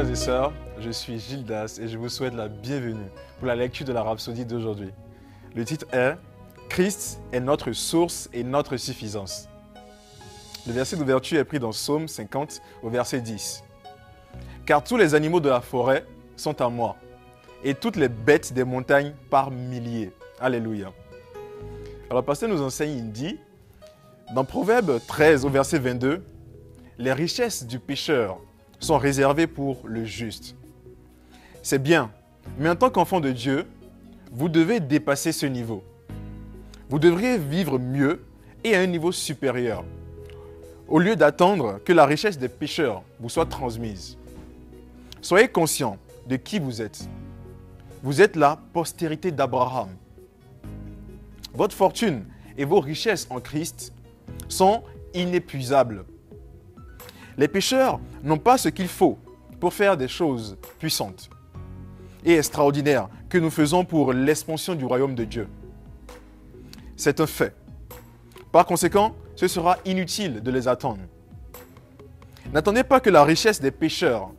frères et sœurs, je suis Gildas et je vous souhaite la bienvenue pour la lecture de la Rhapsodie d'aujourd'hui. Le titre est « Christ est notre source et notre suffisance ». Le verset d'ouverture est pris dans Psaume 50 au verset 10. « Car tous les animaux de la forêt sont à moi et toutes les bêtes des montagnes par milliers. » Alléluia. Alors le pasteur nous enseigne, il dit, dans Proverbe 13 au verset 22, « Les richesses du pécheur sont réservées pour le juste. » C'est bien, mais en tant qu'enfant de Dieu, vous devez dépasser ce niveau. Vous devriez vivre mieux et à un niveau supérieur, au lieu d'attendre que la richesse des pécheurs vous soit transmise. Soyez conscient de qui vous êtes. Vous êtes la postérité d'Abraham. Votre fortune et vos richesses en Christ sont inépuisables. Les pécheurs n'ont pas ce qu'il faut pour faire des choses puissantes et extraordinaires que nous faisons pour l'expansion du royaume de Dieu. C'est un fait. Par conséquent, ce sera inutile de les attendre. N'attendez pas que la richesse des pécheurs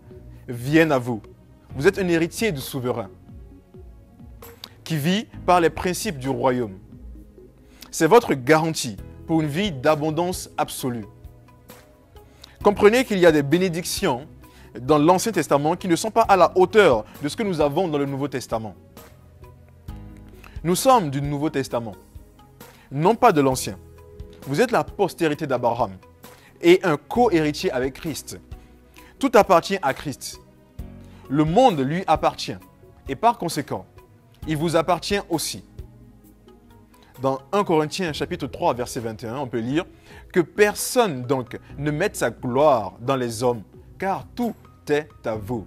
vienne à vous. Vous êtes un héritier du souverain qui vit par les principes du royaume. C'est votre garantie pour une vie d'abondance absolue. Comprenez qu'il y a des bénédictions dans l'Ancien Testament qui ne sont pas à la hauteur de ce que nous avons dans le Nouveau Testament. Nous sommes du Nouveau Testament, non pas de l'Ancien. Vous êtes la postérité d'Abraham et un co-héritier avec Christ. Tout appartient à Christ. Le monde lui appartient et par conséquent, il vous appartient aussi. Dans 1 Corinthiens chapitre 3 verset 21, on peut lire que personne donc ne mette sa gloire dans les hommes, car tout est à vous.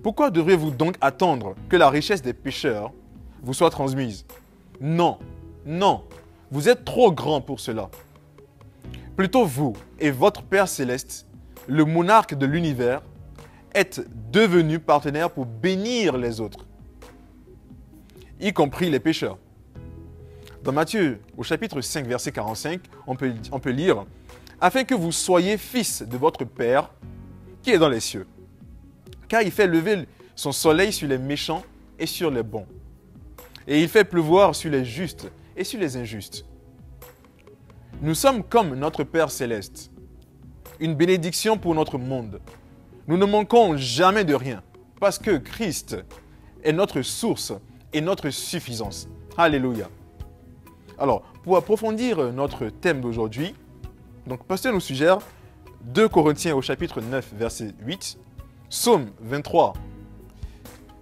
Pourquoi devriez-vous donc attendre que la richesse des pécheurs vous soit transmise? Non, non, vous êtes trop grand pour cela. Plutôt vous et votre Père Céleste, le monarque de l'univers, êtes devenus partenaires pour bénir les autres, y compris les pécheurs. Dans Matthieu, au chapitre 5, verset 45, on peut lire « Afin que vous soyez fils de votre Père qui est dans les cieux, car il fait lever son soleil sur les méchants et sur les bons, et il fait pleuvoir sur les justes et sur les injustes. » Nous sommes comme notre Père Céleste, une bénédiction pour notre monde. Nous ne manquons jamais de rien, parce que Christ est notre source et notre suffisance. Alléluia. Alors, pour approfondir notre thème d'aujourd'hui, donc pasteur nous suggère 2 Corinthiens au chapitre 9, verset 8, Psaume 23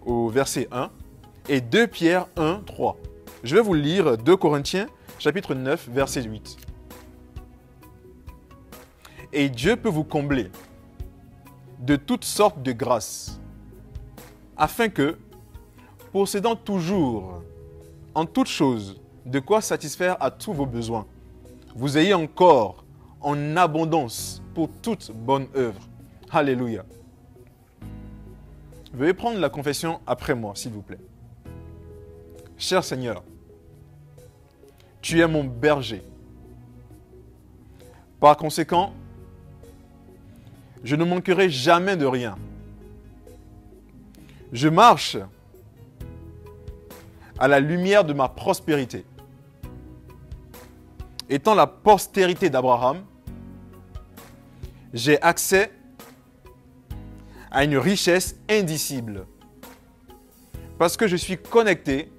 au verset 1 et 2 Pierre 1, 3. Je vais vous lire 2 Corinthiens chapitre 9, verset 8. « Et Dieu peut vous combler de toutes sortes de grâces, afin que, possédant toujours en toutes choses de quoi satisfaire à tous vos besoins, vous ayez encore en abondance pour toute bonne œuvre. » Alléluia. Veuillez prendre la confession après moi, s'il vous plaît. Cher Seigneur, tu es mon berger. Par conséquent, je ne manquerai jamais de rien. Je marche à la lumière de ma prospérité. Étant la postérité d'Abraham, j'ai accès à une richesse indicible parce que je suis connecté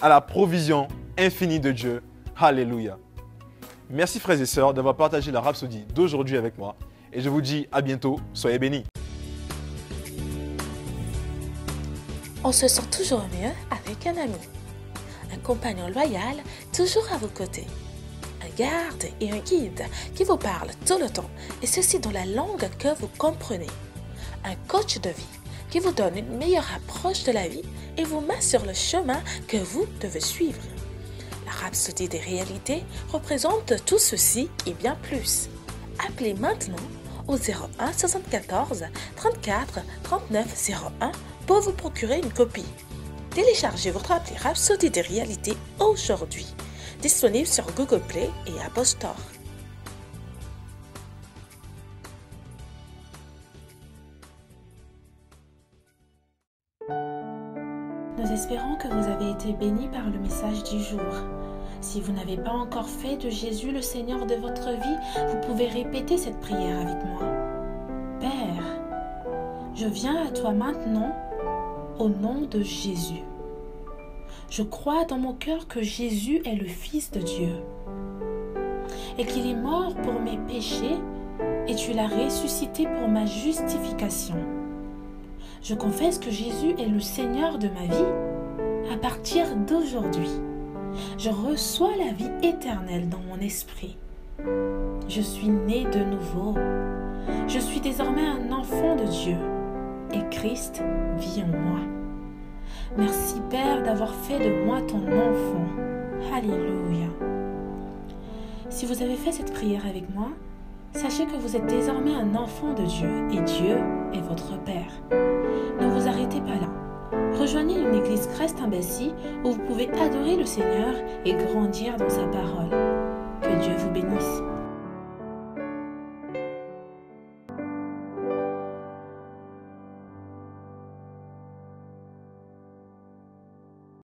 à la provision infinie de Dieu. Alléluia. Merci frères et sœurs d'avoir partagé la Rhapsodie d'aujourd'hui avec moi et je vous dis à bientôt. Soyez bénis. On se sent toujours mieux avec un ami, un compagnon loyal toujours à vos côtés, un garde et un guide qui vous parle tout le temps et ceci dans la langue que vous comprenez, un coach de vie qui vous donne une meilleure approche de la vie et vous met sur le chemin que vous devez suivre. La Rhapsodie des réalités représente tout ceci et bien plus. Appelez maintenant au 01 74 34 39 01 pour vous procurer une copie. Téléchargez votre appli Rhapsodie des réalités aujourd'hui, disponible sur Google Play et Apple Store. Nous espérons que vous avez été bénis par le message du jour. Si vous n'avez pas encore fait de Jésus le Seigneur de votre vie, vous pouvez répéter cette prière avec moi. Père, je viens à toi maintenant au nom de Jésus. Je crois dans mon cœur que Jésus est le Fils de Dieu et qu'il est mort pour mes péchés et tu l'as ressuscité pour ma justification. Je confesse que Jésus est le Seigneur de ma vie à partir d'aujourd'hui. Je reçois la vie éternelle dans mon esprit. Je suis né de nouveau. Je suis désormais un enfant de Dieu et Christ vit en moi. Merci Père d'avoir fait de moi ton enfant. Alléluia. Si vous avez fait cette prière avec moi, sachez que vous êtes désormais un enfant de Dieu et Dieu est votre Père. Ne vous arrêtez pas là. Rejoignez une église Christ Embassy où vous pouvez adorer le Seigneur et grandir dans sa parole. Que Dieu vous bénisse.